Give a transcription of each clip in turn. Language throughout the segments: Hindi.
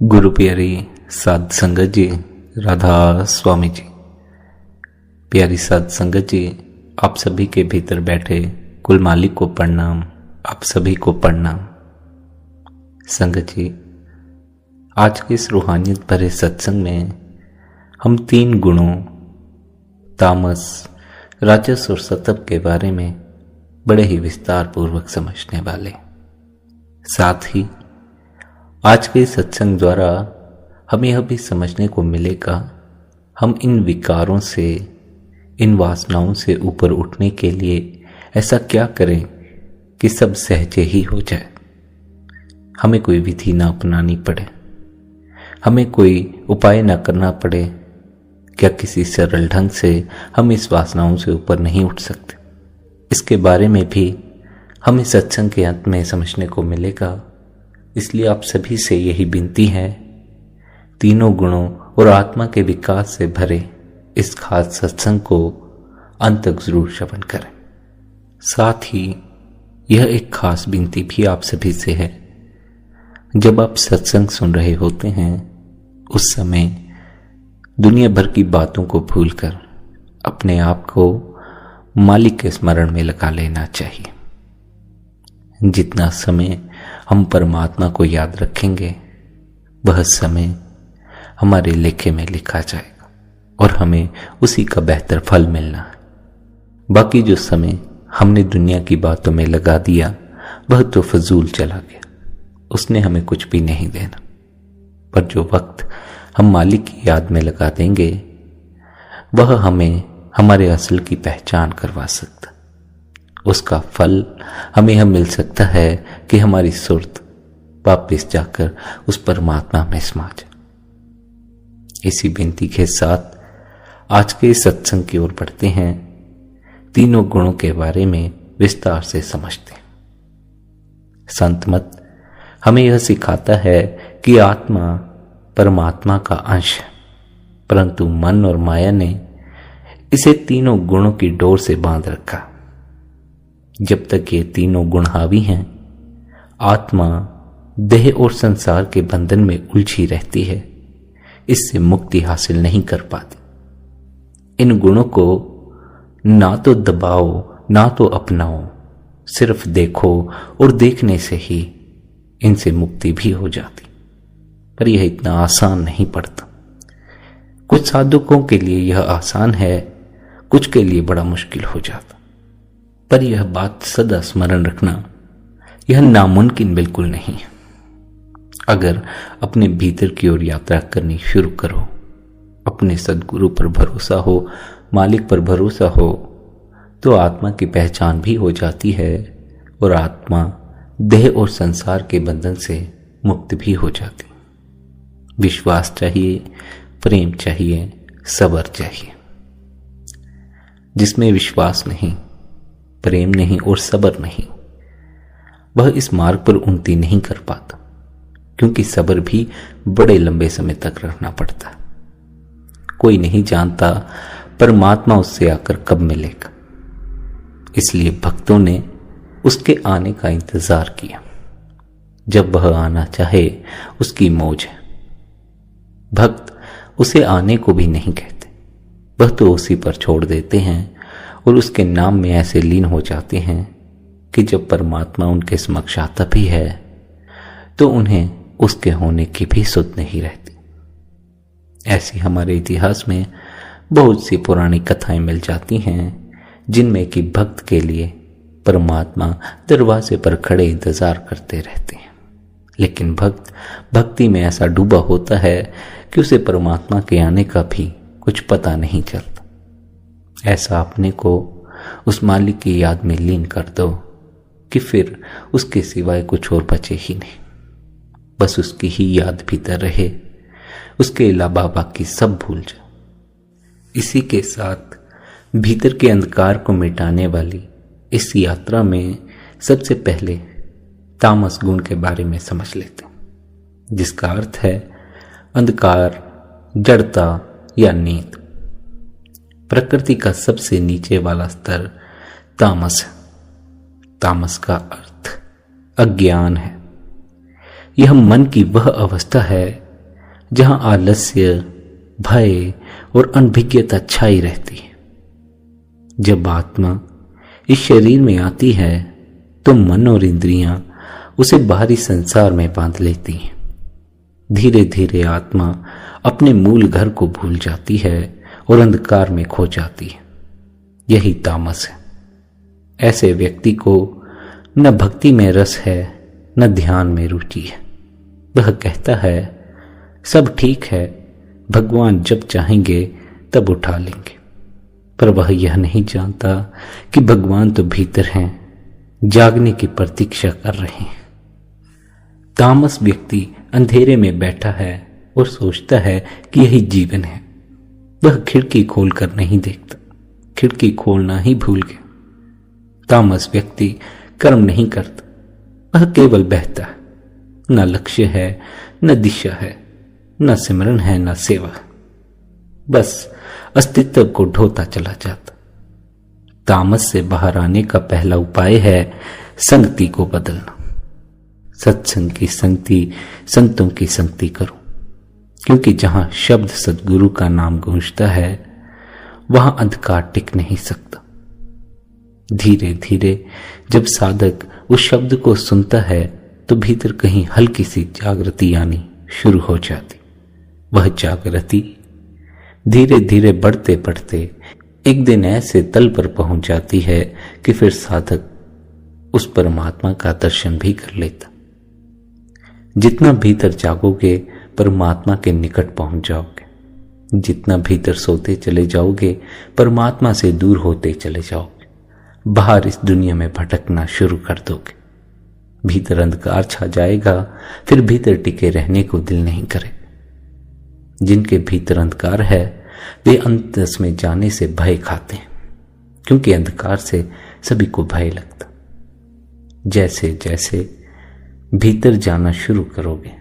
गुरु प्यारी साध संगत जी, राधा स्वामी जी। प्यारी साध संगत जी, आप सभी के भीतर बैठे कुल मालिक को प्रणाम, आप सभी को प्रणाम। संगत जी, आज के इस रूहानियत भरे सत्संग में हम 3 गुणों तामस, राजस और सत्व के बारे में बड़े ही विस्तार पूर्वक समझने वाले। साथ ही आज के सत्संग द्वारा हमें यह भी समझने को मिलेगा हम इन विकारों से, इन वासनाओं से ऊपर उठने के लिए ऐसा क्या करें कि सब सहजे ही हो जाए। हमें कोई विधि ना अपनानी पड़े, हमें कोई उपाय ना करना पड़े। क्या किसी सरल ढंग से हम इस वासनाओं से ऊपर नहीं उठ सकते? इसके बारे में भी हमें सत्संग के अंत में समझने को मिलेगा। इसलिए आप सभी से यही विनती है, तीनों गुणों और आत्मा के विकास से भरे इस खास सत्संग को अंत तक जरूर श्रवण करें। साथ ही यह एक खास विनती भी आप सभी से है, जब आप सत्संग सुन रहे होते हैं उस समय दुनिया भर की बातों को भूलकर अपने आप को मालिक के स्मरण में लगा लेना चाहिए। जितना समय हम परमात्मा को याद रखेंगे वह समय हमारे लेखे में लिखा जाएगा और हमें उसी का बेहतर फल मिलना है। बाकी जो समय हमने दुनिया की बातों में लगा दिया वह तो फजूल चला गया, उसने हमें कुछ भी नहीं देना। पर जो वक्त हम मालिक की याद में लगा देंगे वह हमें हमारे असल की पहचान करवा सकता। उसका फल हमें यह मिल सकता है कि हमारी सुरत वापिस जाकर उस परमात्मा में समा जाए। इसी विनती के साथ आज के सत्संग की ओर बढ़ते हैं। तीनों गुणों के बारे में विस्तार से समझते हैं। संत मत हमें यह सिखाता है कि आत्मा परमात्मा का अंश है, परंतु मन और माया ने इसे तीनों गुणों की डोर से बांध रखा। जब तक ये तीनों गुण हावी हैं, आत्मा देह और संसार के बंधन में उलझी रहती है, इससे मुक्ति हासिल नहीं कर पाती। इन गुणों को ना तो दबाओ ना तो अपनाओ, सिर्फ देखो और देखने से ही इनसे मुक्ति भी हो जाती। पर यह इतना आसान नहीं पड़ता। कुछ साधकों के लिए यह आसान है, कुछ के लिए बड़ा मुश्किल हो जाता। पर यह बात सदा स्मरण रखना, यह नामुमकिन बिल्कुल नहीं है। अगर अपने भीतर की ओर यात्रा करनी शुरू करो, अपने सद्गुरु पर भरोसा हो, मालिक पर भरोसा हो, तो आत्मा की पहचान भी हो जाती है और आत्मा देह और संसार के बंधन से मुक्त भी हो जाती। विश्वास चाहिए, प्रेम चाहिए, सब्र चाहिए। जिसमें विश्वास नहीं, प्रेम नहीं और सब्र नहीं, वह इस मार्ग पर उन्नति नहीं कर पाता, क्योंकि सब्र भी बड़े लंबे समय तक रखना पड़ता। कोई नहीं जानता परमात्मा उससे आकर कब मिलेगा। इसलिए भक्तों ने उसके आने का इंतजार किया। जब वह आना चाहे उसकी मौज है। भक्त उसे आने को भी नहीं कहते, वह तो उसी पर छोड़ देते हैं और उसके नाम में ऐसे लीन हो जाते हैं कि जब परमात्मा उनके समक्ष आता भी है तो उन्हें उसके होने की भी सुध नहीं रहती। ऐसी हमारे इतिहास में बहुत सी पुरानी कथाएं मिल जाती हैं जिनमें कि भक्त के लिए परमात्मा दरवाजे पर खड़े इंतजार करते रहते हैं। लेकिन भक्त भक्ति में ऐसा डूबा होता है कि उसे परमात्मा के आने का भी कुछ पता नहीं चलता। ऐसा अपने को उस मालिक की याद में लीन कर दो कि फिर उसके सिवाय कुछ और बचे ही नहीं। बस उसकी ही याद भीतर रहे, उसके अलावा बाकी सब भूल जाओ। इसी के साथ भीतर के अंधकार को मिटाने वाली इस यात्रा में सबसे पहले तामस गुण के बारे में समझ लेते हैं, जिसका अर्थ है अंधकार, जड़ता या नींद। प्रकृति का सबसे नीचे वाला स्तर तामस है। तामस का अर्थ अज्ञान है। यह मन की वह अवस्था है जहां आलस्य, भय और अनभिज्ञता छाई रहती है। जब आत्मा इस शरीर में आती है तो मन और इंद्रियां उसे बाहरी संसार में बांध लेती हैं। धीरे धीरे आत्मा अपने मूल घर को भूल जाती है और अंधकार में खो जाती है। यही तामस है। ऐसे व्यक्ति को न भक्ति में रस है, न ध्यान में रुचि है। वह कहता है सब ठीक है, भगवान जब चाहेंगे तब उठा लेंगे, पर वह यह नहीं जानता कि भगवान तो भीतर हैं, जागने की प्रतीक्षा कर रहे हैं। तामस व्यक्ति अंधेरे में बैठा है और सोचता है कि यही जीवन है। वह खिड़की खोलकर नहीं देखता, खिड़की खोलना ही भूल गया। तामस व्यक्ति कर्म नहीं करता, वह केवल बहता है। न लक्ष्य है, न दिशा है, न सिमरन है, न सेवा। बस अस्तित्व को ढोता चला जाता। तामस से बाहर आने का पहला उपाय है संगति को बदलना। सत्संग की संगति, संतों की संगति करो, क्योंकि जहां शब्द सद्गुरु का नाम गूंजता है वहां अंधकार टिक नहीं सकता। धीरे धीरे जब साधक उस शब्द को सुनता है तो भीतर कहीं हल्की सी जागृति आनी शुरू हो जाती। वह जागृति धीरे धीरे बढ़ते बढ़ते एक दिन ऐसे तल पर पहुंच जाती है कि फिर साधक उस परमात्मा का दर्शन भी कर लेता। जितना भीतर जागोगे परमात्मा के निकट पहुंच जाओगे। जितना भीतर सोते चले जाओगे परमात्मा से दूर होते चले जाओगे। बाहर इस दुनिया में भटकना शुरू कर दोगे। भीतर अंधकार छा जाएगा, फिर भीतर टिके रहने को दिल नहीं करे। जिनके भीतर अंधकार है वे अंतस में जाने से भय खाते हैं, क्योंकि अंधकार से सभी को भय लगता। जैसे जैसे भीतर जाना शुरू करोगे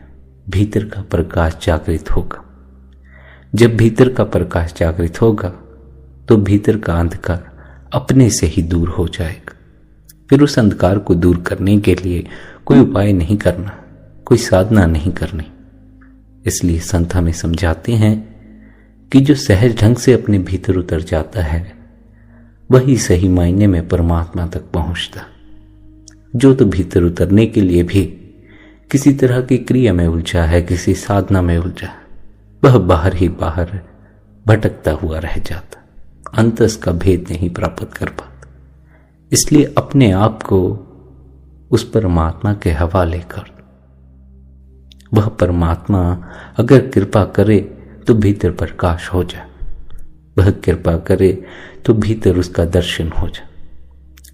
भीतर का प्रकाश जागृत होगा। जब भीतर का प्रकाश जागृत होगा तो भीतर का अंधकार अपने से ही दूर हो जाएगा। फिर उस अंधकार को दूर करने के लिए कोई उपाय नहीं करना, कोई साधना नहीं करनी। इसलिए संत हमें समझाते हैं कि जो सहज ढंग से अपने भीतर उतर जाता है वही सही मायने में परमात्मा तक पहुंचता। जो तो भीतर उतरने के लिए भी किसी तरह की क्रिया में उलझा है, किसी साधना में उलझा है, वह बाहर ही बाहर भटकता हुआ रह जाता, अंतस का भेद नहीं प्राप्त कर पाता। इसलिए अपने आप को उस परमात्मा के हवाले कर। वह परमात्मा अगर कृपा करे तो भीतर प्रकाश हो जाए, वह कृपा करे तो भीतर उसका दर्शन हो जाए।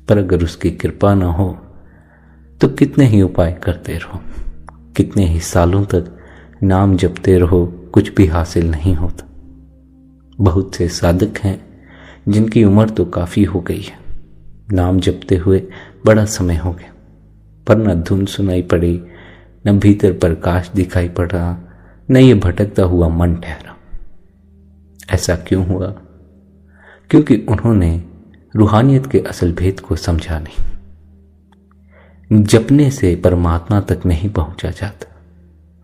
पर अगर उसकी कृपा ना हो तो कितने ही उपाय करते रहो, कितने ही सालों तक नाम जपते रहो, कुछ भी हासिल नहीं होता। बहुत से साधक हैं जिनकी उम्र तो काफी हो गई है, नाम जपते हुए बड़ा समय हो गया, पर न धुन सुनाई पड़ी, न भीतर प्रकाश दिखाई पड़ा, न ये भटकता हुआ मन ठहरा। ऐसा क्यों हुआ? क्योंकि उन्होंने रूहानियत के असल भेद को समझा नहीं। जपने से परमात्मा तक नहीं पहुंचा जाता,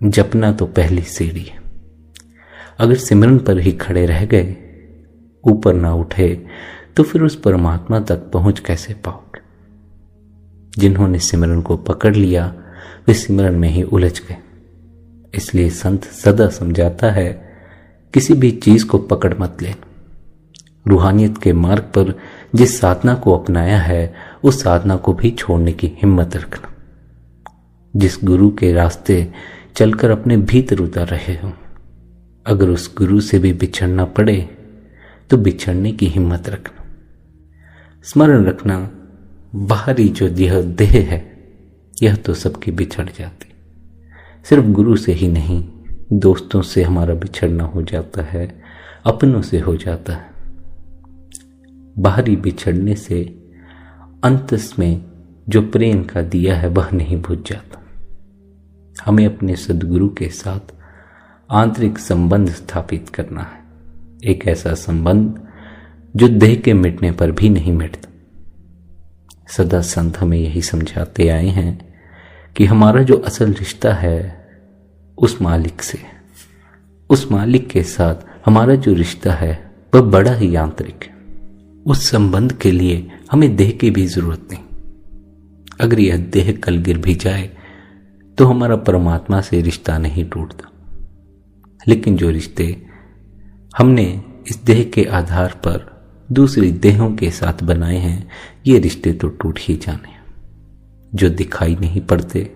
जपना तो पहली सीढ़ी है। अगर सिमरन पर ही खड़े रह गए, ऊपर ना उठे, तो फिर उस परमात्मा तक पहुंच कैसे पाओगे? जिन्होंने सिमरन को पकड़ लिया वे सिमरन में ही उलझ गए। इसलिए संत सदा समझाता है किसी भी चीज को पकड़ मत लेना। रूहानियत के मार्ग पर जिस साधना को अपनाया है उस साधना को भी छोड़ने की हिम्मत रखना। जिस गुरु के रास्ते चलकर अपने भीतर उतर रहे हो, अगर उस गुरु से भी बिछड़ना पड़े तो बिछड़ने की हिम्मत रखना। स्मरण रखना, बाहरी जो यह देह है यह तो सबकी बिछड़ जाती, सिर्फ गुरु से ही नहीं, दोस्तों से हमारा बिछड़ना हो जाता है, अपनों से हो जाता है। बाहरी बिछड़ने से अंतस में जो प्रेम का दिया है वह नहीं बुझ जाता। हमें अपने सद्गुरु के साथ आंतरिक संबंध स्थापित करना है, एक ऐसा संबंध जो देह के मिटने पर भी नहीं मिटता। सदा संत हमें यही समझाते आए हैं कि हमारा जो असल रिश्ता है उस मालिक से, उस मालिक के साथ हमारा जो रिश्ता है वह बड़ा ही आंतरिक है। उस संबंध के लिए हमें देह की भी जरूरत नहीं। अगर यह देह कल गिर भी जाए तो हमारा परमात्मा से रिश्ता नहीं टूटता, लेकिन जो रिश्ते हमने इस देह के आधार पर दूसरी देहों के साथ बनाए हैं, ये रिश्ते तो टूट ही जाने। जो दिखाई नहीं पड़ते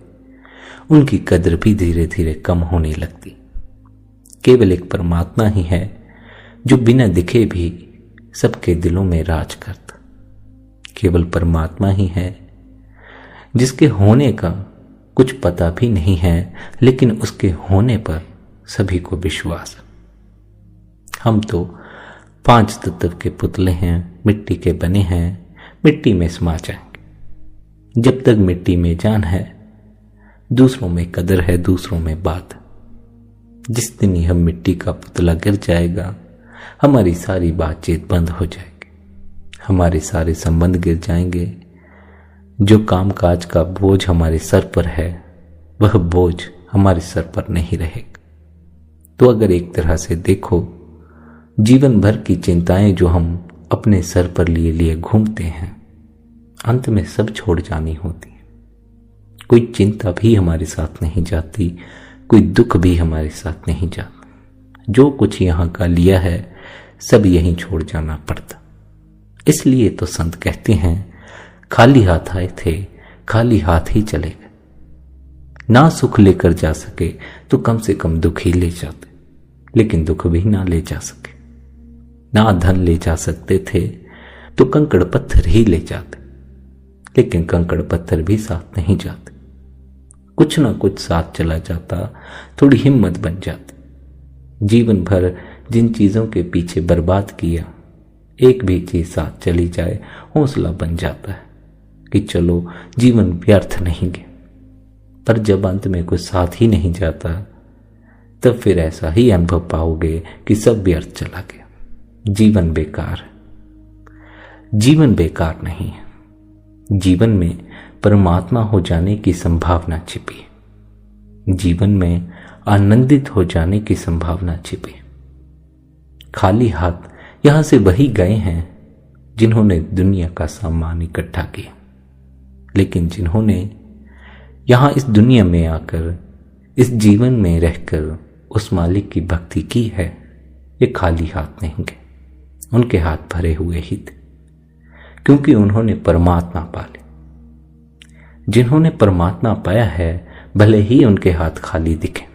उनकी कदर भी धीरे धीरे कम होने लगती। केवल एक परमात्मा ही है जो बिना दिखे भी सबके दिलों में राज करता। केवल परमात्मा ही है जिसके होने का कुछ पता भी नहीं है, लेकिन उसके होने पर सभी को विश्वास। हम तो 5 तत्व के पुतले हैं, मिट्टी के बने हैं, मिट्टी में समा जाएंगे। जब तक मिट्टी में जान है, दूसरों में कदर है, दूसरों में बात। जिस दिन ही हम मिट्टी का पुतला गिर जाएगा, हमारी सारी बातचीत बंद हो जाएगी, हमारे सारे संबंध गिर जाएंगे। जो कामकाज का बोझ हमारे सर पर है, वह बोझ हमारे सर पर नहीं रहेगा। तो अगर एक तरह से देखो, जीवन भर की चिंताएं जो हम अपने सर पर लिए लिए घूमते हैं, अंत में सब छोड़ जानी होती है। कोई चिंता भी हमारे साथ नहीं जाती, कोई दुख भी हमारे साथ नहीं जाता। जो कुछ यहाँ का लिया है सब यहीं छोड़ जाना पड़ता। इसलिए तो संत कहते हैं, खाली हाथ आए थे, खाली हाथ ही चले गए। ना सुख लेकर जा सके तो कम से कम दुख ही ले जाते, लेकिन दुख भी ना ले जा सके। ना धन ले जा सकते थे तो कंकड़ पत्थर ही ले जाते, लेकिन कंकड़ पत्थर भी साथ नहीं जाते। कुछ ना कुछ साथ चला जाता, थोड़ी हिम्मत बन जाती। जीवन भर जिन चीजों के पीछे बर्बाद किया, एक भी चीज साथ चली जाए, हौसला बन जाता है कि चलो जीवन व्यर्थ नहीं गया। पर जब अंत में कुछ साथ ही नहीं जाता, तब फिर ऐसा ही अनुभव पाओगे कि सब व्यर्थ चला गया, जीवन बेकार है। जीवन बेकार नहीं है, जीवन में परमात्मा हो जाने की संभावना छिपी है, जीवन में आनंदित हो जाने की संभावना छिपी है। खाली हाथ यहां से वही गए हैं जिन्होंने दुनिया का सामान इकट्ठा किया, लेकिन जिन्होंने यहां इस दुनिया में आकर, इस जीवन में रहकर उस मालिक की भक्ति की है, ये खाली हाथ नहीं गए। उनके हाथ भरे हुए ही थे, क्योंकि उन्होंने परमात्मा पाले। जिन्होंने परमात्मा पाया है, भले ही उनके हाथ खाली दिखे,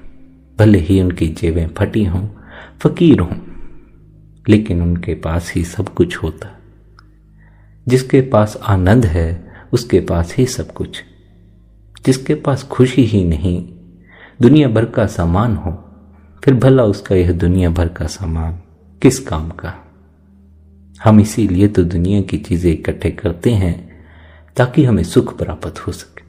भले ही उनकी जेबें फटी हों, फकीर हों, लेकिन उनके पास ही सब कुछ होता। जिसके पास आनंद है उसके पास ही सब कुछ। जिसके पास खुशी ही नहीं, दुनिया भर का सामान हो, फिर भला उसका यह दुनिया भर का सामान किस काम का। हम इसीलिए तो दुनिया की चीजें इकट्ठे करते हैं ताकि हमें सुख प्राप्त हो सके।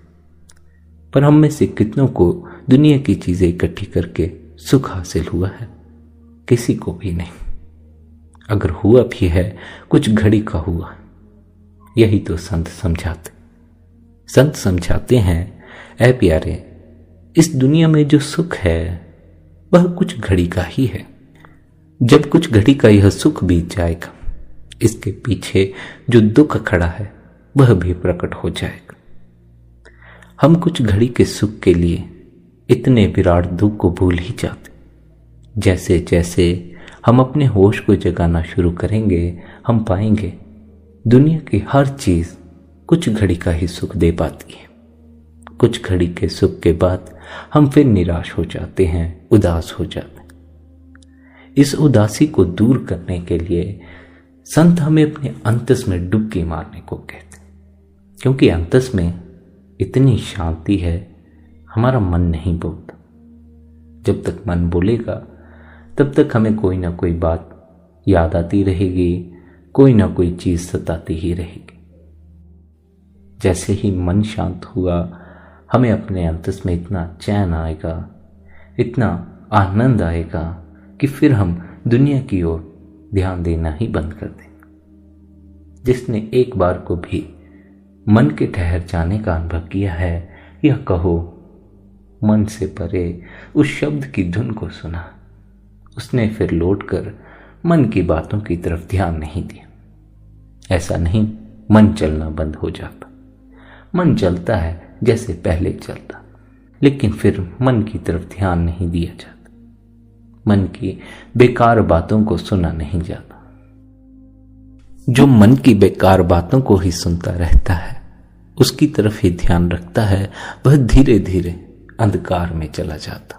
पर हम में से कितनों को दुनिया की चीजें इकट्ठी करके सुख हासिल हुआ है? किसी को भी नहीं। अगर हुआ भी है, कुछ घड़ी का हुआ। यही तो संत समझाते। संत समझाते हैं, ऐ प्यारे, इस दुनिया में जो सुख है वह कुछ घड़ी का ही है। जब कुछ घड़ी का यह सुख बीत जाएगा, इसके पीछे जो दुख खड़ा है वह भी प्रकट हो जाएगा। हम कुछ घड़ी के सुख के लिए इतने विराट दुख को भूल ही जाते। जैसे जैसे हम अपने होश को जगाना शुरू करेंगे, हम पाएंगे दुनिया की हर चीज कुछ घड़ी का ही सुख दे पाती है। कुछ घड़ी के सुख के बाद हम फिर निराश हो जाते हैं, उदास हो जाते हैं। इस उदासी को दूर करने के लिए संत हमें अपने अंतस में डुबकी मारने को कहते हैं, क्योंकि अंतस में इतनी शांति है, हमारा मन नहीं बोलता। जब तक मन बोलेगा तब तक हमें कोई ना कोई बात याद आती रहेगी, कोई ना कोई चीज सताती ही रहेगी। जैसे ही मन शांत हुआ, हमें अपने अंतस में इतना चैन आएगा, इतना आनंद आएगा कि फिर हम दुनिया की ओर ध्यान देना ही बंद कर दें। जिसने एक बार को भी मन के ठहर जाने का अनुभव किया है, यह कहो मन से परे उस शब्द की धुन को सुना, उसने फिर लौटकर मन की बातों की तरफ ध्यान नहीं दिया। ऐसा नहीं मन चलना बंद हो जाता, मन चलता है जैसे पहले चलता, लेकिन फिर मन की तरफ ध्यान नहीं दिया जाता, मन की बेकार बातों को सुना नहीं जाता। जो मन की बेकार बातों को ही सुनता रहता है, उसकी तरफ ही ध्यान रखता है, वह धीरे धीरे अंधकार में चला जाता।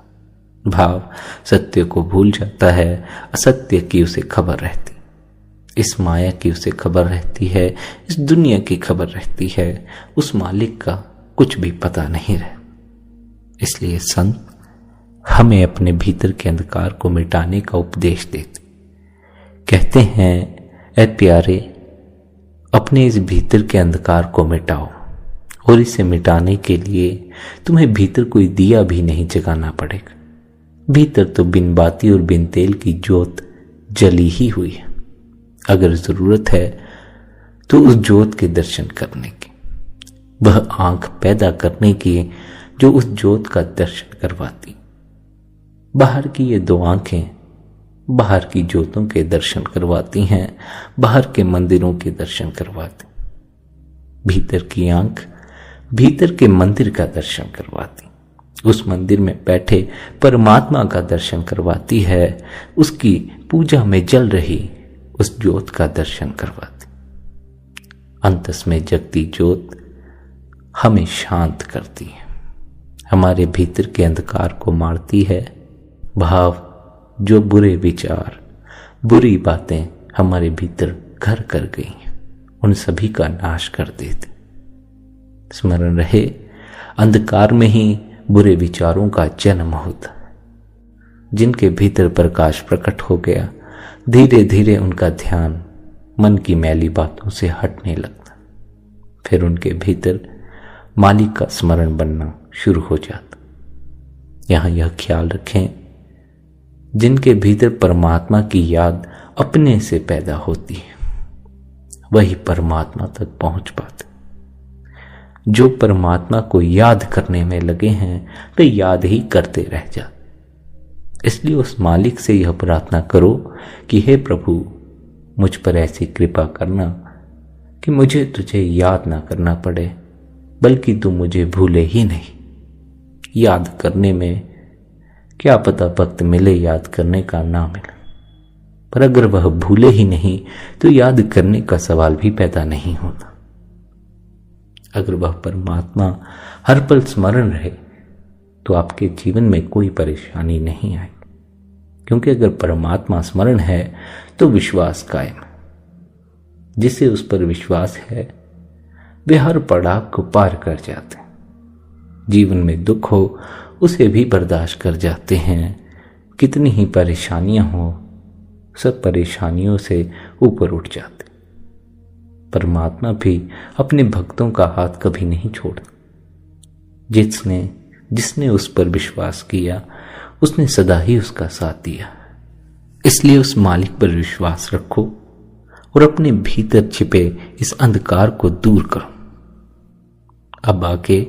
भाव सत्य को भूल जाता है, असत्य की उसे खबर रहती, इस माया की उसे खबर रहती है, इस दुनिया की खबर रहती है, उस मालिक का कुछ भी पता नहीं रहे। इसलिए संत हमें अपने भीतर के अंधकार को मिटाने का उपदेश देते, कहते हैं, ऐ प्यारे, अपने इस भीतर के अंधकार को मिटाओ, और इसे मिटाने के लिए तुम्हें भीतर कोई दिया भी नहीं जगाना पड़ेगा। भीतर तो बिन बाती और बिन तेल की ज्योत जली ही हुई है। अगर जरूरत है तो उस ज्योत के दर्शन करने की, वह आंख पैदा करने की जो उस ज्योत का दर्शन करवाती। बाहर की ये दो आंखें बाहर की ज्योतों के दर्शन करवाती हैं, बाहर के मंदिरों के दर्शन करवाती। भीतर की आंख भीतर के मंदिर का दर्शन करवाती, उस मंदिर में बैठे परमात्मा का दर्शन करवाती है, उसकी पूजा में जल रही उस ज्योत का दर्शन करवाती। अंतस में जगती ज्योत हमें शांत करती है, हमारे भीतर के अंधकार को मारती है। भाव जो बुरे विचार, बुरी बातें हमारे भीतर घर कर गई, उन सभी का नाश कर देती। स्मरण रहे, अंधकार में ही बुरे विचारों का जन्म होता है। जिनके भीतर प्रकाश प्रकट हो गया, धीरे धीरे उनका ध्यान मन की मैली बातों से हटने लगता, फिर उनके भीतर मालिक का स्मरण बनना शुरू हो जाता। यहां यह ख्याल रखें, जिनके भीतर परमात्मा की याद अपने से पैदा होती है, वही परमात्मा तक पहुंच पाते। जो परमात्मा को याद करने में लगे हैं, वे याद ही करते रह जाते। इसलिए उस मालिक से यह प्रार्थना करो कि हे प्रभु, मुझ पर ऐसी कृपा करना कि मुझे तुझे याद ना करना पड़े, बल्कि तू मुझे भूले ही नहीं। याद करने में क्या पता वक्त मिले याद करने का ना मिले, पर अगर वह भूले ही नहीं तो याद करने का सवाल भी पैदा नहीं होता। अगर वह परमात्मा हर पल स्मरण रहे तो आपके जीवन में कोई परेशानी नहीं आएगी, क्योंकि अगर परमात्मा स्मरण है तो विश्वास कायम है। जिसे उस पर विश्वास है वे हर पड़ाव को पार कर जाते हैं। जीवन में दुख हो उसे भी बर्दाश्त कर जाते हैं। कितनी ही परेशानियां हो, सब परेशानियों से ऊपर उठ जाते। परमात्मा भी अपने भक्तों का हाथ कभी नहीं छोड़ता। जिसने उस पर विश्वास किया, उसने सदा ही उसका साथ दिया। इसलिए उस मालिक पर विश्वास रखो और अपने भीतर छिपे इस अंधकार को दूर करो। अब आके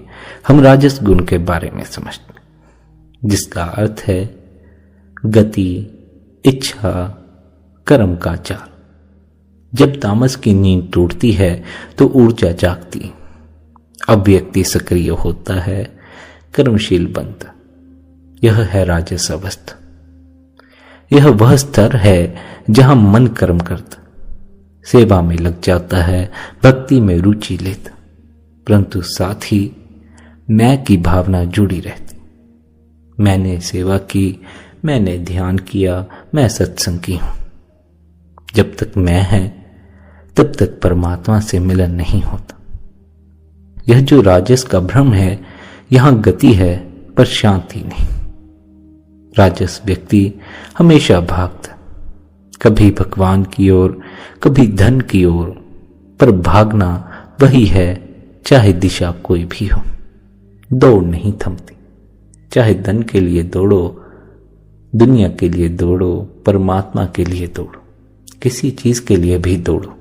हम राजस गुण के बारे में समझते हैं, जिसका अर्थ है गति, इच्छा, कर्म का चाल। जब तामस की नींद टूटती है तो ऊर्जा जागती, अब व्यक्ति सक्रिय होता है, कर्मशील बनता। यह है राजस अवस्था। यह वह स्तर है जहां मन कर्म करता, सेवा में लग जाता है, भक्ति में रुचि लेता, परंतु साथ ही मैं की भावना जुड़ी रहती। मैंने सेवा की, मैंने ध्यान किया, मैं सत्संग की हूं। जब तक मैं है तब तक परमात्मा से मिलन नहीं होता। यह जो राजस का भ्रम है, यहां गति है पर शांति नहीं। राजस व्यक्ति हमेशा भागता, कभी भगवान की ओर, कभी धन की ओर, पर भागना वही है चाहे दिशा कोई भी हो। दौड़ नहीं थमती, चाहे धन के लिए दौड़ो, दुनिया के लिए दौड़ो, परमात्मा के लिए दौड़ो, किसी चीज के लिए भी दौड़ो।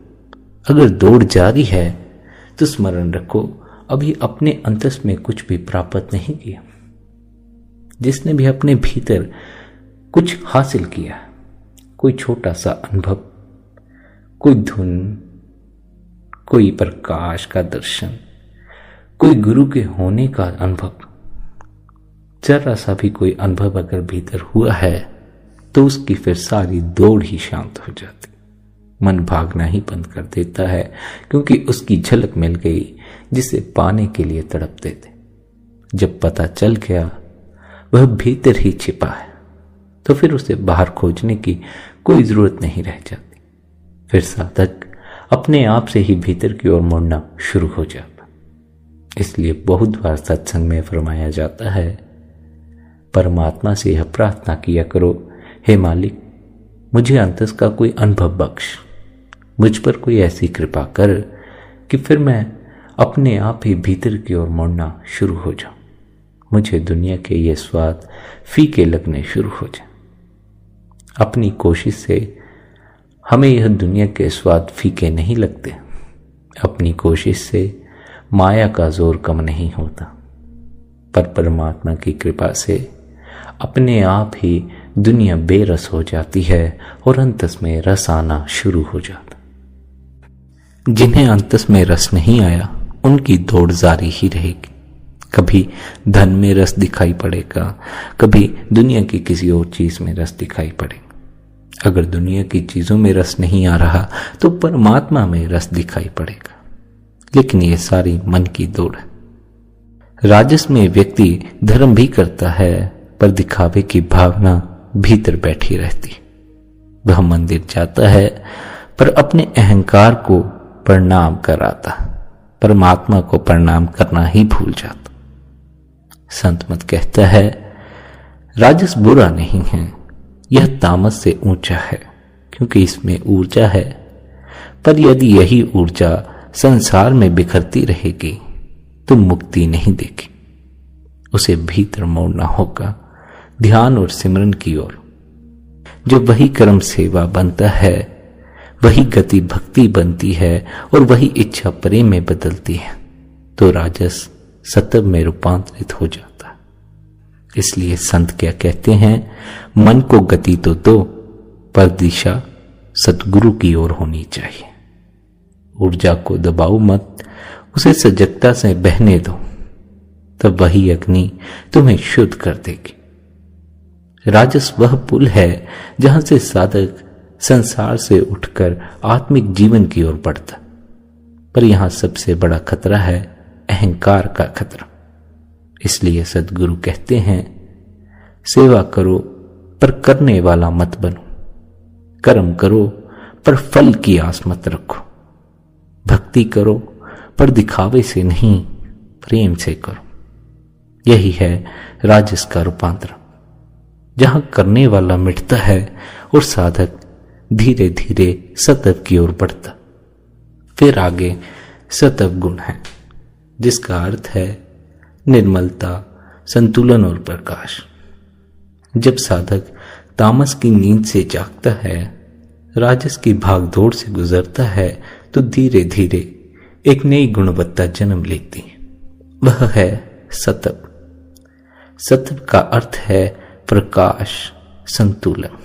अगर दौड़ जारी है तो स्मरण रखो, अभी अपने अंतस में कुछ भी प्राप्त नहीं किया। जिसने भी अपने भीतर कुछ हासिल किया, कोई छोटा सा अनुभव, कोई धुन, कोई प्रकाश का दर्शन, कोई गुरु के होने का अनुभव, जरा सा भी कोई अनुभव अगर भीतर हुआ है तो उसकी फिर सारी दौड़ ही शांत हो जाती। मन भागना ही बंद कर देता है, क्योंकि उसकी झलक मिल गई जिसे पाने के लिए तड़पते थे। जब पता चल गया वह भीतर ही छिपा है, तो फिर उसे बाहर खोजने की कोई जरूरत नहीं रह जाती। फिर साधक अपने आप से ही भीतर की ओर मुड़ना शुरू हो जाता। इसलिए बहुत बार सत्संग में फरमाया जाता है, परमात्मा से यह प्रार्थना किया करो, हे मालिक, मुझे अंतस का कोई अनुभव बख्श, मुझ पर कोई ऐसी कृपा कर कि फिर मैं अपने आप ही भीतर की ओर मुड़ना शुरू हो जाऊं। मुझे दुनिया के ये स्वाद फीके लगने शुरू हो जाए। अपनी कोशिश से हमें यह दुनिया के स्वाद फीके नहीं लगते। अपनी कोशिश से माया का जोर कम नहीं होता, पर परमात्मा की कृपा से अपने आप ही दुनिया बेरस हो जाती है और अंतस में रस आना शुरू हो जाता। जिन्हें अंतस में रस नहीं आया उनकी दौड़ जारी ही रहेगी। कभी धन में रस दिखाई पड़ेगा, कभी दुनिया की किसी और चीज में रस दिखाई पड़ेगा। अगर दुनिया की चीजों में रस नहीं आ रहा तो परमात्मा में रस दिखाई पड़ेगा। लेकिन ये सारी मन की दौड़ है। राजस में व्यक्ति धर्म भी करता है, पर दिखावे की भावना भीतर बैठी रहती। वह मंदिर जाता है पर अपने अहंकार को प्रणाम कराता, परमात्मा को प्रणाम करना ही भूल जाता। संत मत कहता है, राजस बुरा नहीं है, यह तामस से ऊंचा है, क्योंकि इसमें ऊर्जा है। पर यदि यही ऊर्जा संसार में बिखरती रहेगी तो मुक्ति नहीं देगी। उसे भीतर मोड़ना होगा, ध्यान और सिमरन की ओर। जब वही कर्म सेवा बनता है, वही गति भक्ति बनती है और वही इच्छा प्रेम में बदलती है, तो राजस सत्व में रूपांतरित हो जाता है। इसलिए संत क्या कहते हैं, मन को गति तो दो, पर दिशा सतगुरु की ओर होनी चाहिए। ऊर्जा को दबाओ मत, उसे सजगता से बहने दो, तब वही अग्नि तुम्हें शुद्ध कर देगी। राजस वह पुल है जहां से साधक संसार से उठकर आत्मिक जीवन की ओर बढ़ता। पर यहां सबसे बड़ा खतरा है अहंकार का खतरा। इसलिए सद्गुरु कहते हैं, सेवा करो पर करने वाला मत बनो, कर्म करो पर फल की आस मत रखो, भक्ति करो पर दिखावे से नहीं, प्रेम से करो। यही है राजस का रूपांतरण, जहां करने वाला मिटता है और साधक धीरे धीरे सत्व की ओर बढ़ता। फिर आगे सत्व गुण है, जिसका अर्थ है निर्मलता, संतुलन और प्रकाश। जब साधक तामस की नींद से जागता है, राजस की भागदौड़ से गुजरता है, तो धीरे धीरे एक नई गुणवत्ता जन्म लेती। वह है सत्व। सत्व का अर्थ है प्रकाश, संतुलन।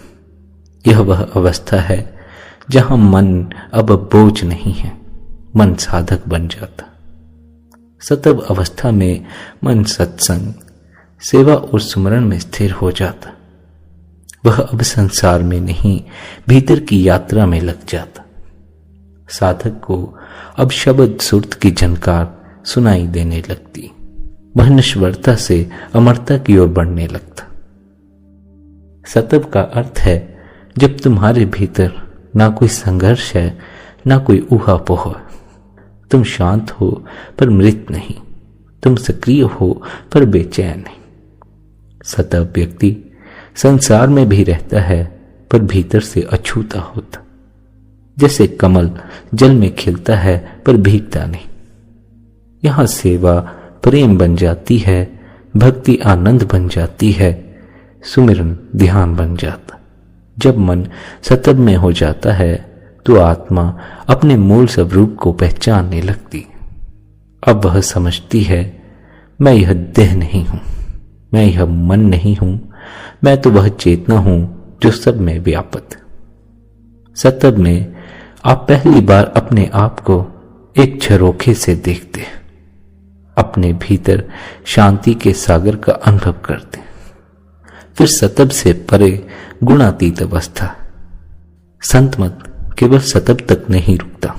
यह वह अवस्था है जहां मन अब बोझ नहीं है, मन साधक बन जाता। सत्व अवस्था में मन सत्संग, सेवा और सुमरण में स्थिर हो जाता। वह अब संसार में नहीं, भीतर की यात्रा में लग जाता। साधक को अब शब्द सुरत की झनकार सुनाई देने लगती। वह नश्वरता से अमरता की ओर बढ़ने लगता। सत्व का अर्थ है जब तुम्हारे भीतर ना कोई संघर्ष है, ना कोई ऊहापोह। तुम शांत हो पर मृत नहीं, तुम सक्रिय हो पर बेचैन नहीं। सत्व व्यक्ति संसार में भी रहता है पर भीतर से अछूता होता। जैसे कमल जल में खिलता है पर भीगता नहीं। यहां सेवा प्रेम बन जाती है, भक्ति आनंद बन जाती है, सुमिरन ध्यान बन जाता। जब मन सत्व में हो जाता है तो आत्मा अपने मूल स्वरूप को पहचानने लगती। अब वह समझती है, मैं यह देह नहीं हूं, मैं यह मन नहीं हूं, मैं तो वह चेतना हूं जो सब में व्यापत। सतब में आप पहली बार अपने आप को एक झरोखे से देखते, अपने भीतर शांति के सागर का अनुभव करते। फिर सतब से परे गुणातीत अवस्था। संत मत केवल सतब तक नहीं रुकता,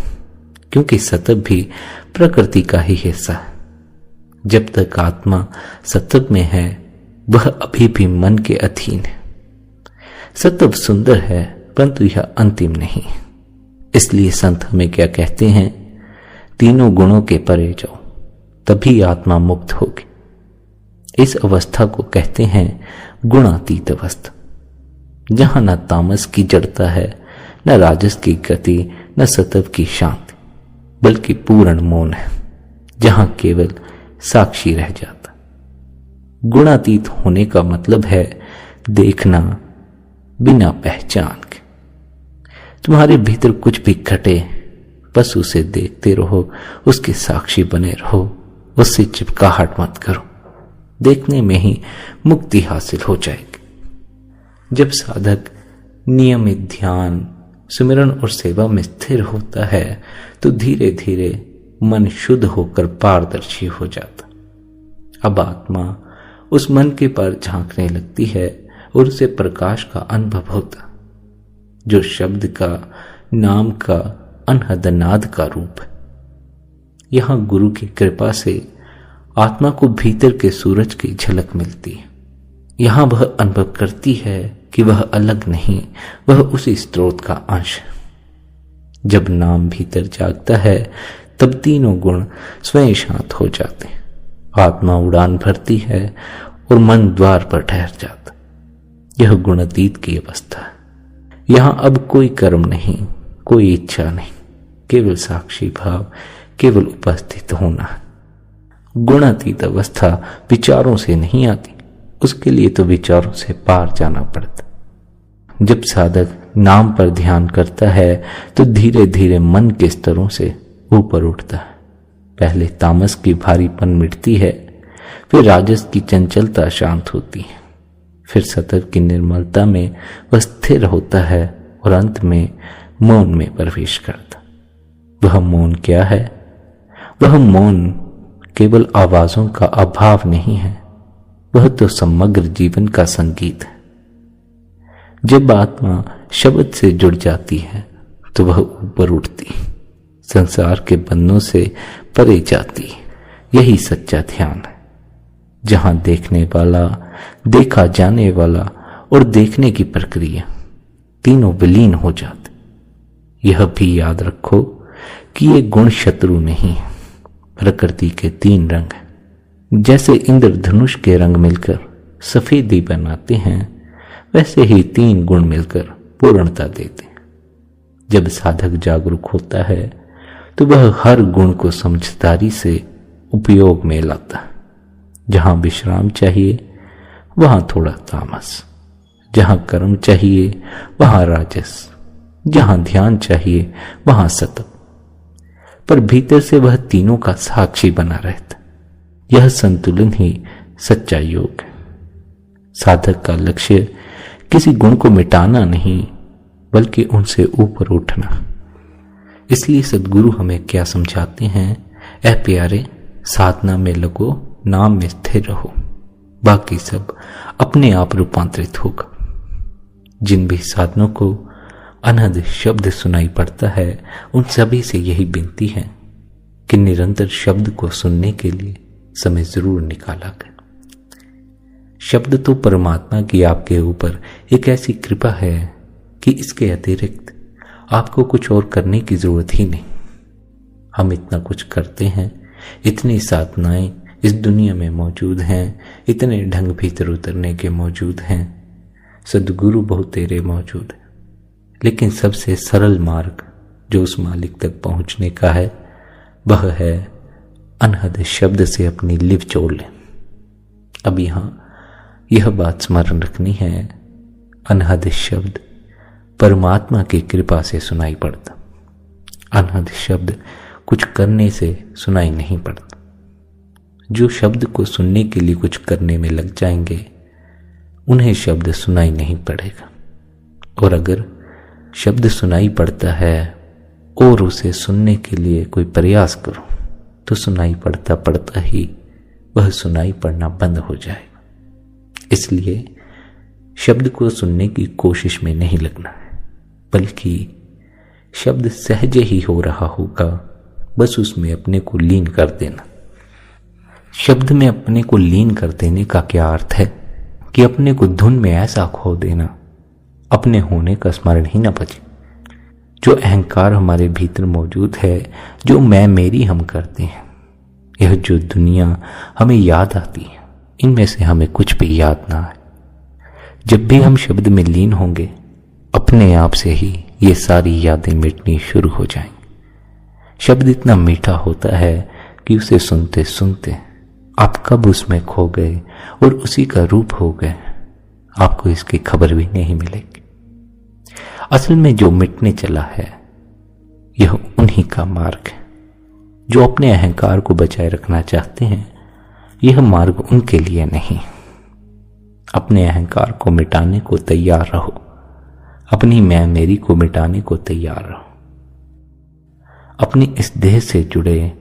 क्योंकि सतब भी प्रकृति का ही हिस्सा है। जब तक आत्मा सतब में है वह अभी भी मन के अधीन है। सतब सुंदर है परंतु यह अंतिम नहीं। इसलिए संत हमें क्या कहते हैं, तीनों गुणों के परे जाओ तभी आत्मा मुक्त होगी। इस अवस्था को कहते हैं गुणातीत अवस्था, जहां न तामस की जड़ता है, न राजस की गति, न सतब की शांति, बल्कि पूर्ण मौन है, जहां केवल साक्षी रह जाता। गुणातीत होने का मतलब है देखना बिना पहचान के। तुम्हारे भीतर कुछ भी घटे बस उसे देखते रहो, उसके साक्षी बने रहो, उससे चिपकाहट मत करो। देखने में ही मुक्ति हासिल हो जाएगी। जब साधक नियमित ध्यान, सुमिरन और सेवा में स्थिर होता है तो धीरे धीरे मन शुद्ध होकर पारदर्शी हो जाता। अब आत्मा उस मन के पार झांकने लगती है और उसे प्रकाश का अनुभव होता, जो शब्द का, नाम का, अनहद नाद का रूप है। यहां गुरु की कृपा से आत्मा को भीतर के सूरज की झलक मिलती है। यहां वह अनुभव करती है कि वह अलग नहीं, वह उसी स्रोत का अंश है। जब नाम भीतर जागता है तब तीनों गुण स्वयं शांत हो जाते हैं। आत्मा उड़ान भरती है और मन द्वार पर ठहर जाता। यह गुणातीत की अवस्था है। यहां अब कोई कर्म नहीं, कोई इच्छा नहीं, केवल साक्षी भाव, केवल उपस्थित होना है। गुणातीत अवस्था विचारों से नहीं आती, उसके लिए तो विचारों से पार जाना पड़ता। जब साधक नाम पर ध्यान करता है तो धीरे धीरे मन के स्तरों से ऊपर उठता है। पहले तामस की भारीपन मिटती है, फिर राजस की चंचलता शांत होती है, फिर सतब की निर्मलता में वह स्थिर होता है और अंत में मौन में प्रवेश करता। वह मौन क्या है? वह मौन केवल आवाजों का अभाव नहीं है, वह तो समग्र जीवन का संगीत है। जब आत्मा शब्द से जुड़ जाती है तो वह ऊपर उठती, संसार के बंधनों से परे जाती। यही सच्चा ध्यान है, जहां देखने वाला, देखा जाने वाला और देखने की प्रक्रिया तीनों विलीन हो जाते। यह भी याद रखो कि ये गुण शत्रु नहीं है। प्रकृति के तीन रंग हैं। जैसे इंद्रधनुष के रंग मिलकर सफेदी बनाते हैं, वैसे ही तीन गुण मिलकर पूर्णता देते हैं। जब साधक जागरूक होता है तो वह हर गुण को समझदारी से उपयोग में लाता है। जहां विश्राम चाहिए वहां थोड़ा तामस, जहां कर्म चाहिए वहां राजस, जहां ध्यान चाहिए वहां सतत, पर भीतर से वह तीनों का साक्षी बना रहता। यह संतुलन ही सच्चा योग है। साधक का लक्ष्य किसी गुण को मिटाना नहीं, बल्कि उनसे ऊपर उठना। इसलिए सद्गुरु हमें क्या समझाते हैं, ऐ प्यारे, साधना में लगो, नाम में स्थिर रहो, बाकी सब अपने आप रूपांतरित होगा। जिन भी साधनों को अनहद शब्द सुनाई पड़ता है, उन सभी से यही विनती है कि निरंतर शब्द को सुनने के लिए समय जरूर निकाला करें। शब्द तो परमात्मा की आपके ऊपर एक ऐसी कृपा है कि इसके अतिरिक्त आपको कुछ और करने की जरूरत ही नहीं। हम इतना कुछ करते हैं, इतनी साधनाएं इस दुनिया में मौजूद हैं, इतने ढंग भीतर उतरने के मौजूद हैं, सद्गुरु बहुत तेरे मौजूद है, लेकिन सबसे सरल मार्ग जो उस मालिक तक पहुंचने का है वह है अनहद शब्द से अपनी लिव जोड़ लें। अब यहां यह बात स्मरण रखनी है, अनहद शब्द परमात्मा की कृपा से सुनाई पड़ता। अनहद शब्द कुछ करने से सुनाई नहीं पड़ता। जो शब्द को सुनने के लिए कुछ करने में लग जाएंगे उन्हें शब्द सुनाई नहीं पड़ेगा। और अगर शब्द सुनाई पड़ता है और उसे सुनने के लिए कोई प्रयास करो तो सुनाई पड़ता पड़ता ही वह सुनाई पड़ना बंद हो जाएगा। इसलिए शब्द को सुनने की कोशिश में नहीं लगना है, बल्कि शब्द सहज ही हो रहा होगा, बस उसमें अपने को लीन कर देना। शब्द में अपने को लीन कर देने का क्या अर्थ है कि अपने को धुन में ऐसा खो देना, अपने होने का स्मरण ही न बचे। जो अहंकार हमारे भीतर मौजूद है, जो मैं मेरी हम करते हैं, यह जो दुनिया हमें याद आती है, इनमें से हमें कुछ भी याद ना आए। जब भी हम शब्द में लीन होंगे, अपने आप से ही ये सारी यादें मिटनी शुरू हो जाएंगी। शब्द इतना मीठा होता है कि उसे सुनते सुनते आप कब उसमें खो गए और उसी का रूप हो गए, आपको इसकी खबर भी नहीं मिलेगी। असल में जो मिटने चला है, यह उन्हीं का मार्ग है। जो अपने अहंकार को बचाए रखना चाहते हैं, यह मार्ग उनके लिए नहीं। अपने अहंकार को मिटाने को तैयार रहो, अपनी मैं मेरी को मिटाने को तैयार रहो। अपनी इस देह से जुड़े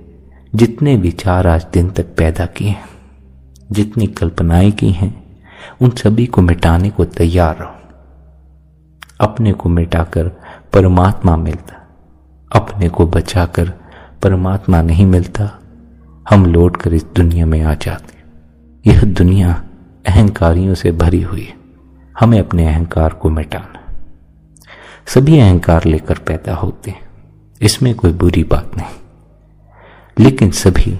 जितने विचार आज दिन तक पैदा किए हैं, जितनी कल्पनाएं की हैं, उन सभी को मिटाने को तैयार रहो। अपने को मिटाकर परमात्मा मिलता, अपने को बचाकर परमात्मा नहीं मिलता। हम लौट कर इस दुनिया में आ जाते। यह दुनिया अहंकारियों से भरी हुई है, हमें अपने अहंकार को मिटाना। सभी अहंकार लेकर पैदा होते हैं, इसमें कोई बुरी बात नहीं, लेकिन सभी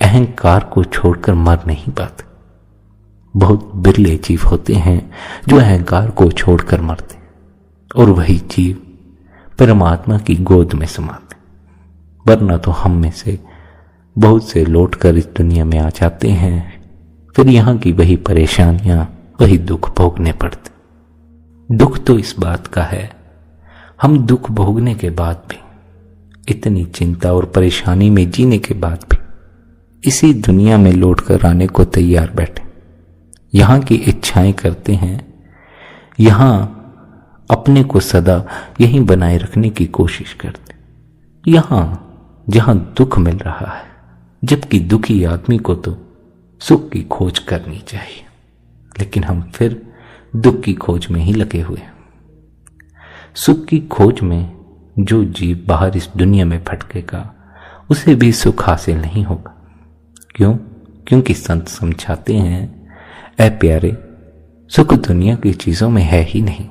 अहंकार को छोड़कर मर नहीं पाते। बहुत बिरले जीव होते हैं जो अहंकार को छोड़कर मरते, और वही जीव परमात्मा की गोद में समाते। वरना तो हम में से बहुत से लौटकर इस दुनिया में आ जाते हैं, फिर यहां की वही परेशानियां, वही दुख भोगने पड़ते। दुख तो इस बात का है, हम दुख भोगने के बाद भी, इतनी चिंता और परेशानी में जीने के बाद भी इसी दुनिया में लौट कर आने को तैयार बैठे। यहां की इच्छाएं करते हैं, यहां अपने को सदा यहीं बनाए रखने की कोशिश करते, यहां जहां दुख मिल रहा है, जबकि दुखी आदमी को तो सुख की खोज करनी चाहिए, लेकिन हम फिर दुख की खोज में ही लगे हुए हैं। सुख की खोज में जो जीव बाहर इस दुनिया में भटकेगा, उसे भी सुख हासिल नहीं होगा। क्यों? क्योंकि संत समझाते हैं, ऐ प्यारे, सुख दुनिया की चीजों में है ही नहीं।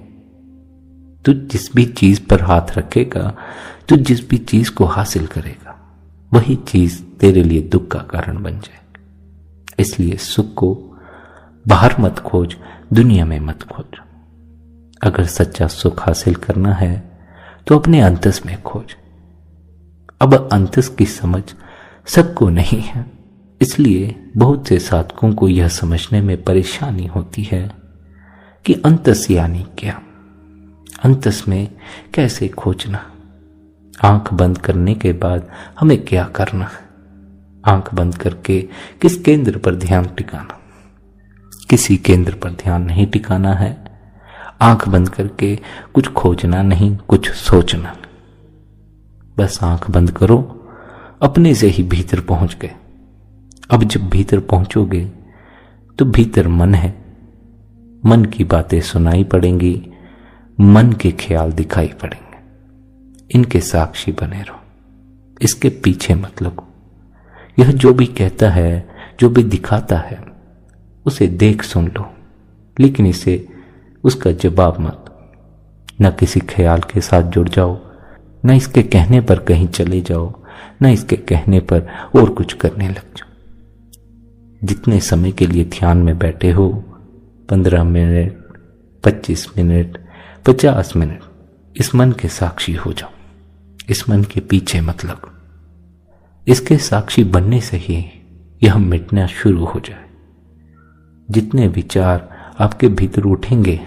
तू जिस भी चीज पर हाथ रखेगा, तू जिस भी चीज को हासिल करेगा, वही चीज तेरे लिए दुख का कारण बन जाएगी। इसलिए सुख को बाहर मत खोज, दुनिया में मत खोज। अगर सच्चा सुख हासिल करना है तो अपने अंतस में खोज। अब अंतस की समझ सबको नहीं है, इसलिए बहुत से साधकों को यह समझने में परेशानी होती है कि अंतस यानी क्या, अंतस में कैसे खोजना, आंख बंद करने के बाद हमें क्या करना है, आंख बंद करके किस केंद्र पर ध्यान टिकाना। किसी केंद्र पर ध्यान नहीं टिकाना है, आंख बंद करके कुछ खोजना नहीं, कुछ सोचना। बस आंख बंद करो, अपने से ही भीतर पहुंच गए। अब जब भीतर पहुंचोगे तो भीतर मन है, मन की बातें सुनाई पड़ेंगी, मन के ख्याल दिखाई पड़ेंगे। इनके साक्षी बने रहो, इसके पीछे मत लगो। यह जो भी कहता है, जो भी दिखाता है, उसे देख सुन लो, लेकिन इसे उसका जवाब मत। न किसी ख्याल के साथ जुड़ जाओ, न इसके कहने पर कहीं चले जाओ, न इसके कहने पर और कुछ करने लग जाओ। जितने समय के लिए ध्यान में बैठे हो, 15 मिनट, 25 मिनट, 50 मिनट, इस मन के साक्षी हो जाओ। इस मन के पीछे मत लगो। इसके साक्षी बनने से ही यह मिटना शुरू हो जाए। जितने विचार आपके भीतर उठेंगे,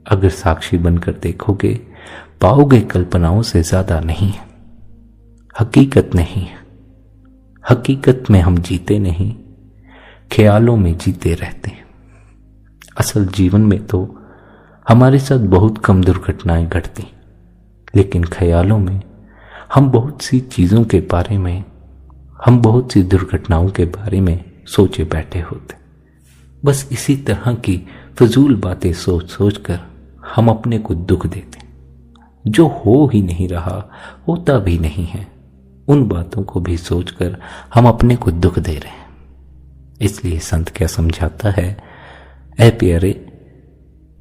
अगर साक्षी बनकर देखोगे, पाओगे कल्पनाओं से ज्यादा नहीं है, हकीकत नहीं है। हकीकत में हम जीते नहीं, ख्यालों में जीते रहते हैं। असल जीवन में तो हमारे साथ बहुत कम दुर्घटनाएं घटती, लेकिन ख्यालों में हम बहुत सी चीज़ों के बारे में, हम बहुत सी दुर्घटनाओं के बारे में सोचे बैठे होते। बस इसी तरह की फजूल बातें सोच सोच कर हम अपने को दुख देते। जो हो ही नहीं रहा, होता भी नहीं है, उन बातों को भी सोचकर हम अपने को दुख दे रहे हैं। इसलिए संत क्या समझाता है, ऐ प्यारे,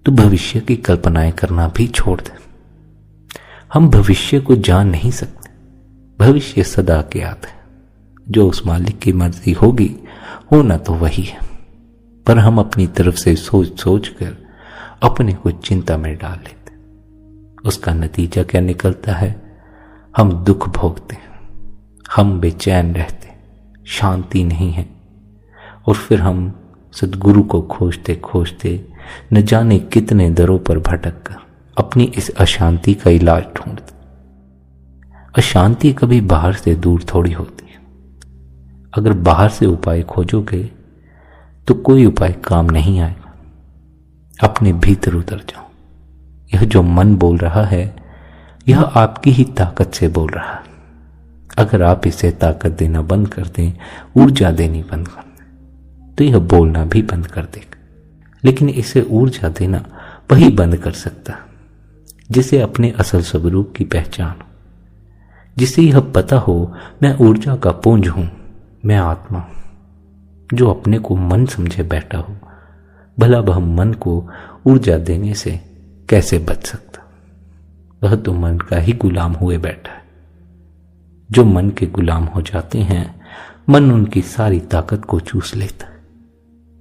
तू भविष्य की कल्पनाएं करना भी छोड़ दे। हम भविष्य को जान नहीं सकते, भविष्य सदा ज्ञात है। जो उस मालिक की मर्जी होगी होना तो वही है, पर हम अपनी तरफ से सोच सोच कर अपने को चिंता में डाल लेते। उसका नतीजा क्या निकलता है? हम दुख भोगते, हम बेचैन रहते, शांति नहीं है, और फिर हम सद्गुरु को खोजते खोजते न जाने कितने दरों पर भटक कर अपनी इस अशांति का इलाज ढूंढते। अशांति कभी बाहर से दूर थोड़ी होती है। अगर बाहर से उपाय खोजोगे तो कोई उपाय काम नहीं आएगा। अपने भीतर उतर जाओ। यह जो मन बोल रहा है, यह आपकी ही ताकत से बोल रहा है। अगर आप इसे ताकत देना बंद कर दें, ऊर्जा देनी बंद कर दें, तो यह बोलना भी बंद कर देगा। लेकिन इसे ऊर्जा देना वही बंद कर सकता है जिसे अपने असल स्वरूप की पहचान हो, जिसे यह पता हो मैं ऊर्जा का पुंज हूं, मैं आत्मा हूं। जो अपने को मन समझे बैठा हो, भला वह मन को ऊर्जा देने से कैसे बच सकता? वह तो मन का ही गुलाम हुए बैठा है। जो मन के गुलाम हो जाते हैं, मन उनकी सारी ताकत को चूस लेता है।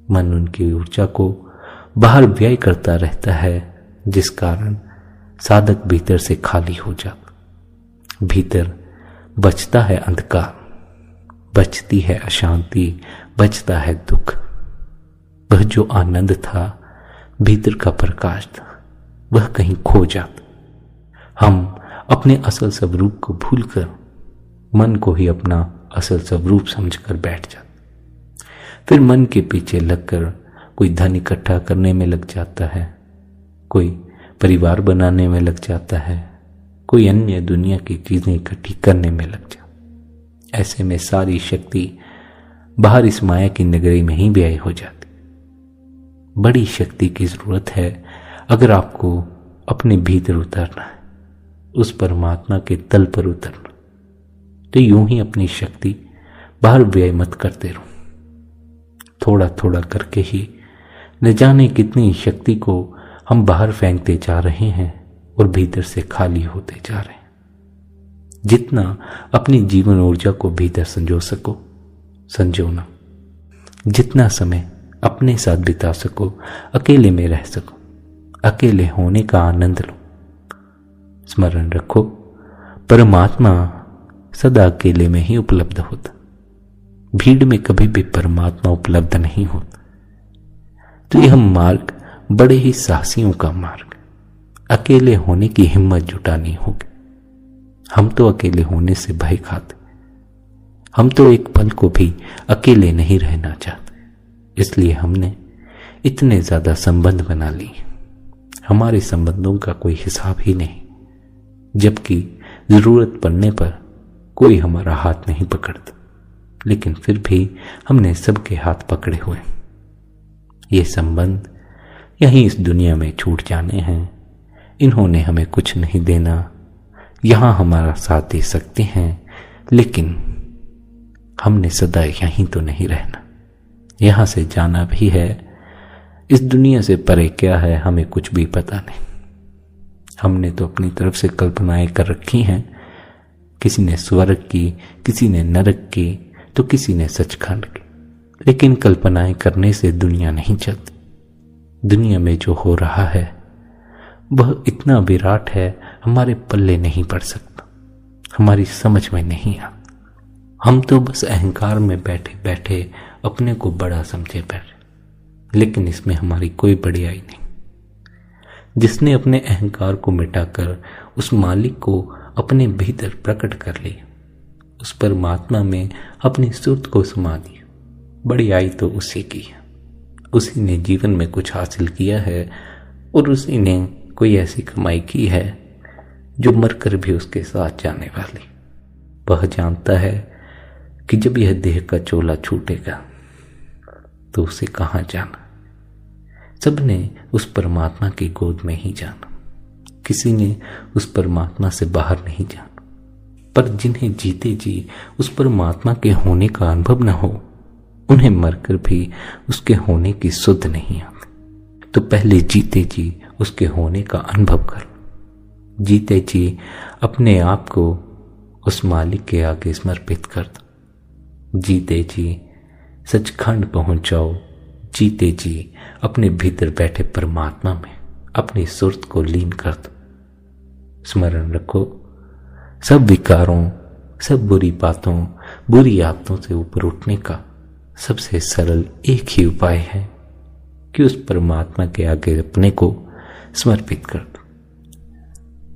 मन उनकी ऊर्जा को बाहर व्यय करता रहता है, जिस कारण साधक भीतर से खाली हो जाता। भीतर बचता है अंधकार, बचती है अशांति, बचता है दुख। वह जो आनंद था, भीतर का प्रकाश था, वह कहीं खो जाता। हम अपने असल स्वरूप को भूलकर मन को ही अपना असल स्वरूप समझकर बैठ जाते। फिर मन के पीछे लगकर कोई धन इकट्ठा करने में लग जाता है, कोई परिवार बनाने में लग जाता है, कोई अन्य दुनिया की चीजें इकट्ठी करने में लग जाता। ऐसे में सारी शक्ति बाहर इस माया की नगरी में ही व्यय हो जाती। बड़ी शक्ति की जरूरत है अगर आपको अपने भीतर उतरना है, उस परमात्मा के तल पर उतरना। तो यूं ही अपनी शक्ति बाहर व्यय मत करते रहो। थोड़ा थोड़ा करके ही न जाने कितनी शक्ति को हम बाहर फेंकते जा रहे हैं और भीतर से खाली होते जा रहे हैं। जितना अपनी जीवन ऊर्जा को भीतर संजो सको संजोना, जितना समय अपने साथ बिता सको, अकेले में रह सको, अकेले होने का आनंद लो। स्मरण रखो, परमात्मा सदा अकेले में ही उपलब्ध होता, भीड़ में कभी भी परमात्मा उपलब्ध नहीं होता। तो यह मार्ग बड़े ही साहसियों का मार्ग, अकेले होने की हिम्मत जुटानी होगी। हम तो अकेले होने से भय खाते, हम तो एक पल को भी अकेले नहीं रहना चाहते। इसलिए हमने इतने ज्यादा संबंध बना लिए, हमारे संबंधों का कोई हिसाब ही नहीं, जबकि जरूरत पड़ने पर कोई हमारा हाथ नहीं पकड़ता। लेकिन फिर भी हमने सबके हाथ पकड़े हुए। ये संबंध यहीं इस दुनिया में छूट जाने हैं। इन्होंने हमें कुछ नहीं देना, यहां हमारा साथ दे सकते हैं, लेकिन हमने सदा यहीं तो नहीं रहना, यहां से जाना भी है। इस दुनिया से परे क्या है हमें कुछ भी पता नहीं। हमने तो अपनी तरफ से कल्पनाएं कर रखी हैं, किसी ने स्वर्ग की, किसी ने नरक की, तो किसी ने सचखंड की। लेकिन कल्पनाएं करने से दुनिया नहीं चलती। दुनिया में जो हो रहा है वह इतना विराट है, हमारे पल्ले नहीं पड़ सकता, हमारी समझ में नहीं आता। हम तो बस अहंकार में बैठे बैठे अपने को बड़ा समझे बैठे, लेकिन इसमें हमारी कोई बड़ाई नहीं। जिसने अपने अहंकार को मिटाकर उस मालिक को अपने भीतर प्रकट कर लिया, उस परमात्मा में अपनी सुर्त को समा दिया, बड़ाई तो उसी की है। उसी ने जीवन में कुछ हासिल किया है और उसी ने कोई ऐसी कमाई की है जो मरकर भी उसके साथ जाने वाली। वह जानता है कि जब यह देह का चोला छूटेगा तो उसे कहाँ जाना। सबने उस परमात्मा की गोद में ही जाना, किसी ने उस परमात्मा से बाहर नहीं जाना। पर जिन्हें जीते जी उस परमात्मा के होने का अनुभव न हो, उन्हें मरकर भी उसके होने की सुध नहीं आती। तो पहले जीते जी उसके होने का अनुभव कर। जीते जी अपने आप को उस मालिक के आगे समर्पित कर दो। जीते जी सचखंड पहुंच जाओ। जीते जी अपने भीतर बैठे परमात्मा में अपनी सुरत को लीन कर दो। स्मरण रखो, सब विकारों, सब बुरी बातों, बुरी आदतों से ऊपर उठने का सबसे सरल एक ही उपाय है कि उस परमात्मा के आगे अपने को समर्पित कर दो।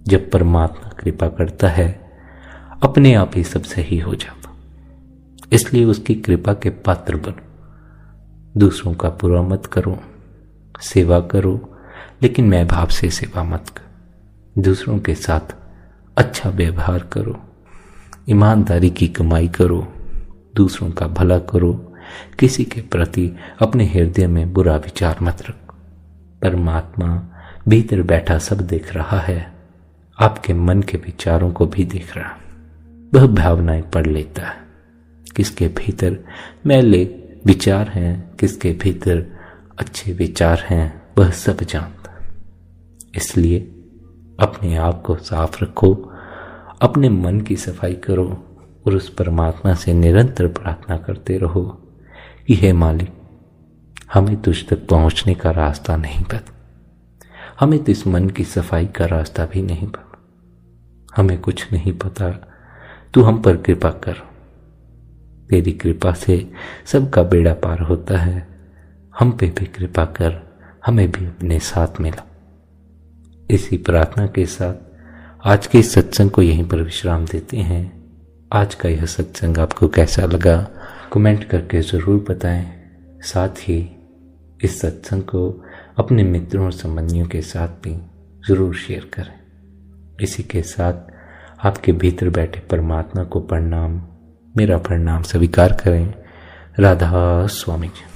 जब परमात्मा कृपा करता है, अपने आप ही सब सही हो जाता। इसलिए उसकी कृपा के पात्र बनो। दूसरों का बुरा मत करो, सेवा करो, लेकिन मैं भाव से सेवा मत करो। दूसरों के साथ अच्छा व्यवहार करो, ईमानदारी की कमाई करो, दूसरों का भला करो। किसी के प्रति अपने हृदय में बुरा विचार मत रखो। परमात्मा भीतर बैठा सब देख रहा है, आपके मन के विचारों को भी देख रहा है। वह भावनाएं पढ़ लेता है, किसके भीतर मैले विचार हैं, किसके भीतर अच्छे विचार हैं, वह सब जानता है। इसलिए अपने आप को साफ रखो, अपने मन की सफाई करो और उस परमात्मा से निरंतर प्रार्थना करते रहो कि हे मालिक, हमें तुझ तक पहुंचने का रास्ता नहीं पता, हमें तो इस मन की सफाई का रास्ता भी नहीं पता, हमें कुछ नहीं पता, तू हम पर कृपा कर। तेरी कृपा से सबका बेड़ा पार होता है, हम पे भी कृपा कर, हमें भी अपने साथ मिला। इसी प्रार्थना के साथ आज के इस सत्संग को यहीं पर विश्राम देते हैं। आज का यह सत्संग आपको कैसा लगा कमेंट करके ज़रूर बताएं। साथ ही इस सत्संग को अपने मित्रों और संबंधियों के साथ भी ज़रूर शेयर करें। इसी के साथ आपके भीतर बैठे परमात्मा को प्रणाम, मेरा प्रणाम स्वीकार करें। राधा स्वामी जी।